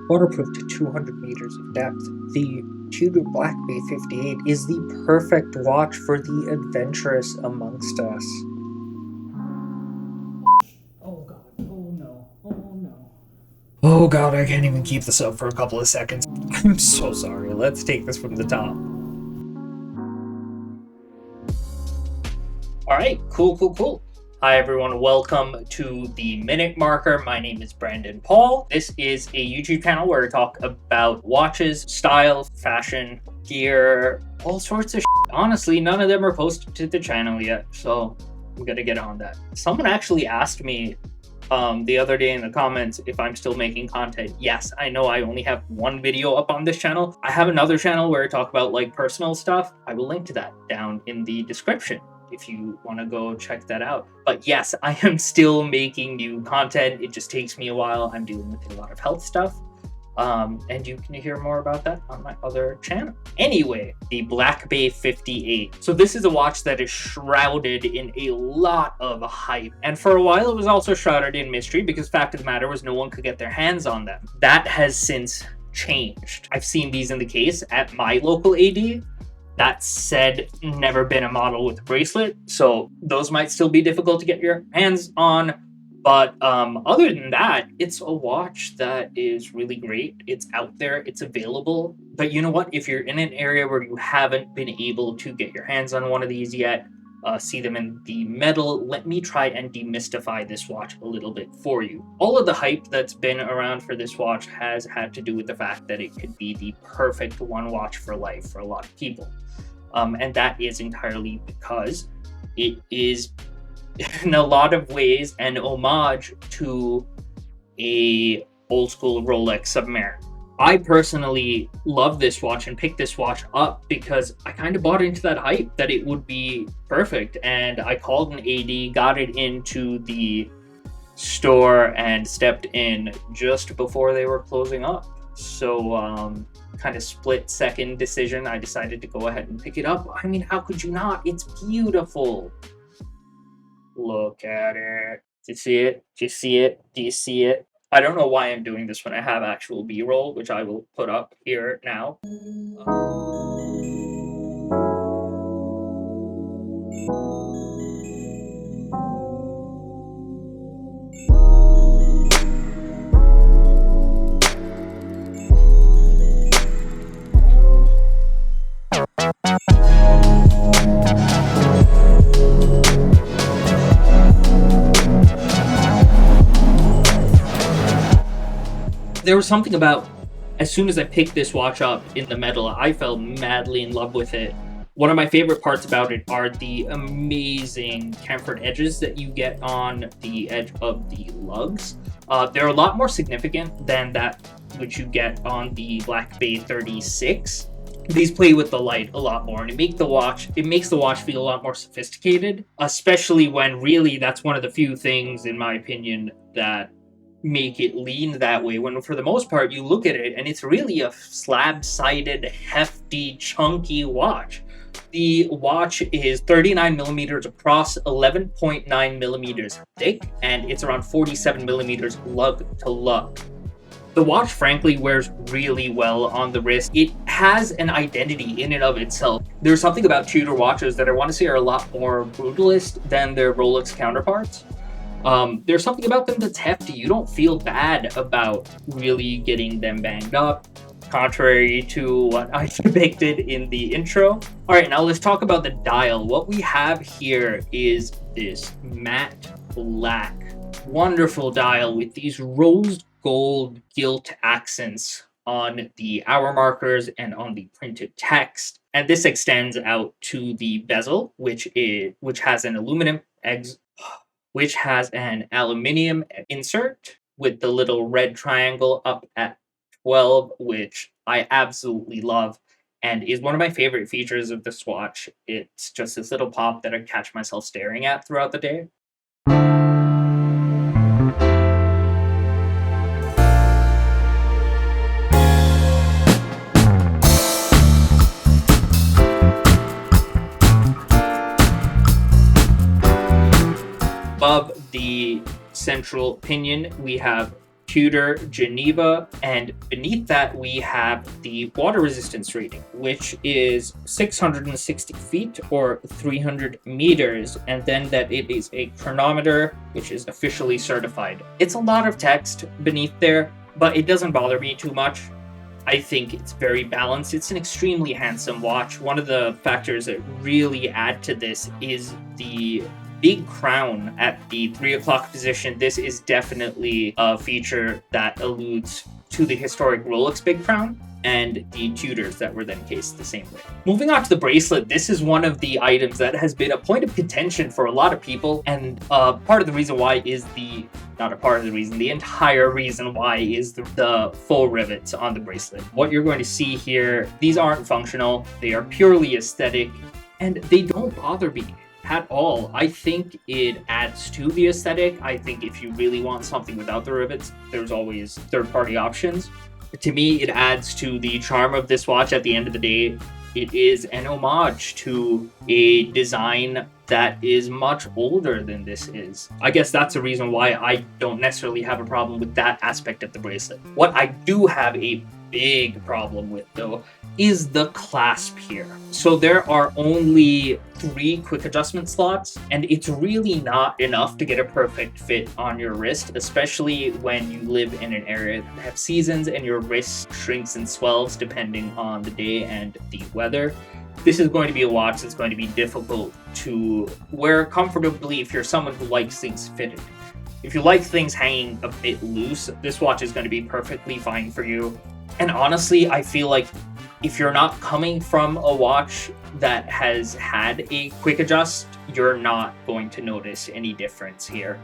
waterproof to 200 meters of depth. The Tudor BlackBay 58 is the perfect watch for the adventurous amongst us. Oh god, oh no, oh no. Oh god, I can't even keep this up for a couple of seconds. I'm so sorry, let's take this from the top. Alright, cool. Hi everyone, welcome to the Minute Marker. My name is Brandon Paul. This is a YouTube channel where I talk about watches, style, fashion, gear, all sorts of shit. Honestly, none of them are posted to the channel yet, so I'm gonna get on that. Someone actually asked me the other day in the comments if I'm still making content. Yes, I know I only have one video up on this channel. I have another channel where I talk about like personal stuff. I will link to that down in the description if you want to go check that out. But yes, I am still making new content. It just takes me a while. I'm dealing with a lot of health stuff. And you can hear more about that on my other channel. Anyway, the BlackBay 58. So this is a watch that is shrouded in a lot of hype. And for a while, it was also shrouded in mystery because fact of the matter was no one could get their hands on them. That has since changed. I've seen these in the case at my local AD. That said, never been a model with a bracelet, so those might still be difficult to get your hands on. But other than that, it's a watch that is really great. It's out there, it's available. But you know what? If you're in an area where you haven't been able to get your hands on one of these yet, see them in the metal, let me try and demystify this watch a little bit for you. All of the hype that's been around for this watch has had to do with the fact that it could be the perfect one watch for life for a lot of people. And that is entirely because it is in a lot of ways an homage to a old school Rolex Submariner. I personally love this watch and picked this watch up because I kind of bought into that hype that it would be perfect, and I called an AD, got it into the store, and stepped in just before they were closing up. So kind of split second decision, I decided to go ahead and pick it up. I mean, how could you not? It's beautiful. Look at it. Do you see it? Do you see it? Do you see it? I don't know why I'm doing this when I have actual B-roll, which I will put up here now. There was something about, as soon as I picked this watch up in the metal, I fell madly in love with it. One of my favorite parts about it are the amazing chamfered edges that you get on the edge of the lugs. They're a lot more significant than that which you get on the BlackBay 36. These play with the light a lot more, and it makes the watch feel a lot more sophisticated, especially when really that's one of the few things, in my opinion, that make it lean that way, when for the most part you look at it and it's really a slab-sided, hefty, chunky watch. The watch is 39 millimeters across, 11.9 millimeters thick, and it's around 47 millimeters lug to lug. The watch frankly wears really well on the wrist. It has an identity in and of itself. There's something about Tudor watches that I want to say are a lot more brutalist than their Rolex counterparts. There's something about them that's hefty. You don't feel bad about really getting them banged up, contrary to what I depicted in the intro. All right, now let's talk about the dial. What we have here is this matte black, wonderful dial with these rose gold gilt accents on the hour markers and on the printed text. And this extends out to the bezel, which has an aluminum insert with the little red triangle up at 12, which I absolutely love and is one of my favorite features of this watch. It's just this little pop that I catch myself staring at throughout the day. Above the central pinion, we have Tudor Geneva, and beneath that we have the water resistance rating, which is 660 feet or 300 meters, and then that it is a chronometer, which is officially certified. It's a lot of text beneath there, but it doesn't bother me too much. I think it's very balanced. It's an extremely handsome watch. One of the factors that really add to this is the big crown at the 3 o'clock position. This is definitely a feature that alludes to the historic Rolex big crown and the Tudors that were then cased the same way. Moving on to the bracelet, this is one of the items that has been a point of contention for a lot of people, and part of the reason why is the entire reason why is the full rivets on the bracelet. What you're going to see here, these aren't functional, they are purely aesthetic, and they don't bother me at all. I think it adds to the aesthetic. I think if you really want something without the rivets, there's always third-party options. To me, it adds to the charm of this watch. At the end of the day, it is an homage to a design that is much older than this is. I guess that's the reason why I don't necessarily have a problem with that aspect of the bracelet. What I do have a big problem with, though, is the clasp here. So there are only 3 quick adjustment slots, and it's really not enough to get a perfect fit on your wrist, especially when you live in an area that has seasons and your wrist shrinks and swells depending on the day and the weather. This is going to be a watch that's going to be difficult to wear comfortably if you're someone who likes things fitted. If you like things hanging a bit loose, this watch is going to be perfectly fine for you. And honestly, I feel like if you're not coming from a watch that has had a quick adjust, you're not going to notice any difference here.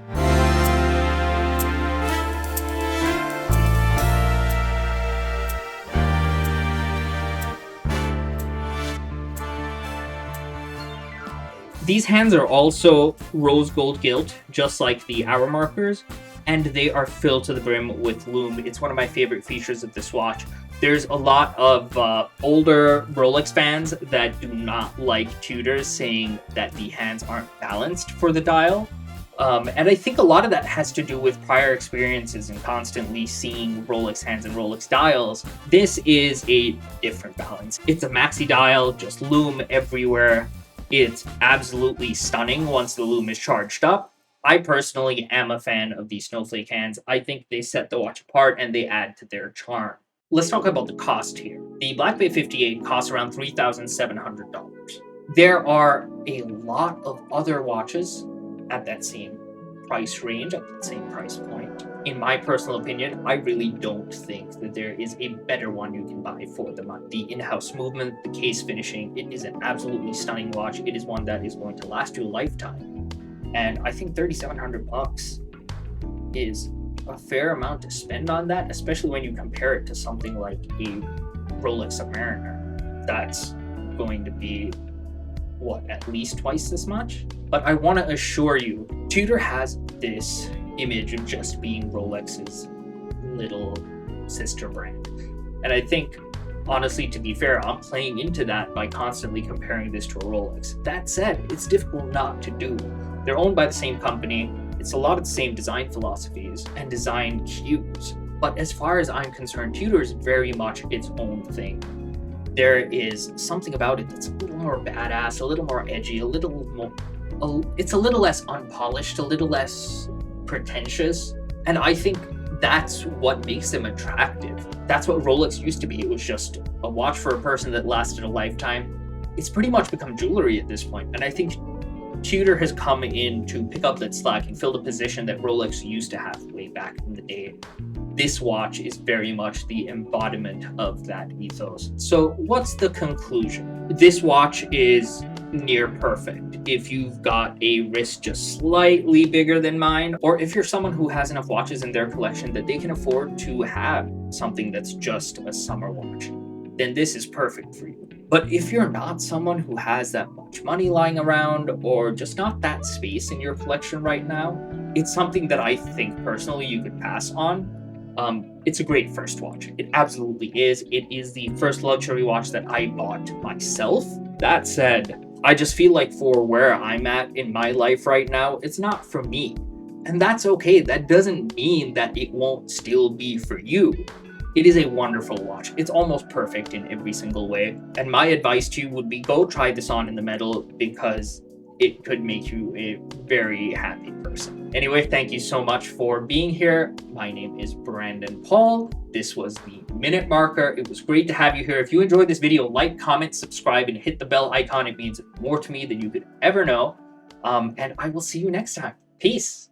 These hands are also rose gold gilt, just like the hour markers, and they are filled to the brim with lume. It's one of my favorite features of this watch. There's a lot of older Rolex fans that do not like Tudors, saying that the hands aren't balanced for the dial. And I think a lot of that has to do with prior experiences and constantly seeing Rolex hands and Rolex dials. This is a different balance. It's a maxi dial, just lume everywhere. It's absolutely stunning once the lume is charged up. I personally am a fan of these snowflake hands. I think they set the watch apart and they add to their charm. Let's talk about the cost here. The BlackBay 58 costs around $3,700. There are a lot of other watches at that same price range, at that same price point. In my personal opinion, I really don't think that there is a better one you can buy for the money. The in-house movement, the case finishing, it is an absolutely stunning watch. It is one that is going to last you a lifetime. And I think $3,700 is a fair amount to spend on that, especially when you compare it to something like a Rolex Submariner. That's going to be, at least twice this much? But I want to assure you, Tudor has this image of just being Rolex's little sister brand. And I think, honestly, to be fair, I'm playing into that by constantly comparing this to a Rolex. That said, it's difficult not to do. They're owned by the same company. It's a lot of the same design philosophies and design cues. But as far as I'm concerned, Tudor is very much its own thing. There is something about it that's a little more badass, a little more edgy, it's a little less unpolished, a little less pretentious. And I think that's what makes them attractive. That's what Rolex used to be. It was just a watch for a person that lasted a lifetime. It's pretty much become jewelry at this point. And I think Tudor has come in to pick up that slack and fill the position that Rolex used to have way back in the day. This watch is very much the embodiment of that ethos. So what's the conclusion? This watch is near perfect. If you've got a wrist just slightly bigger than mine, or if you're someone who has enough watches in their collection that they can afford to have something that's just a summer watch, then this is perfect for you. But if you're not someone who has that much money lying around, or just not that space in your collection right now, it's something that I think personally you could pass on. It's a great first watch. It absolutely is. It is the first luxury watch that I bought myself. That said, I just feel like for where I'm at in my life right now, it's not for me. And that's okay. That doesn't mean that it won't still be for you. It is a wonderful watch. It's almost perfect in every single way. And my advice to you would be go try this on in the metal, because it could make you a very happy person. Anyway, thank you so much for being here. My name is Brandon Paul. This was the Minute Marker. It was great to have you here. If you enjoyed this video, like, comment, subscribe, and hit the bell icon. It means more to me than you could ever know. And I will see you next time. Peace.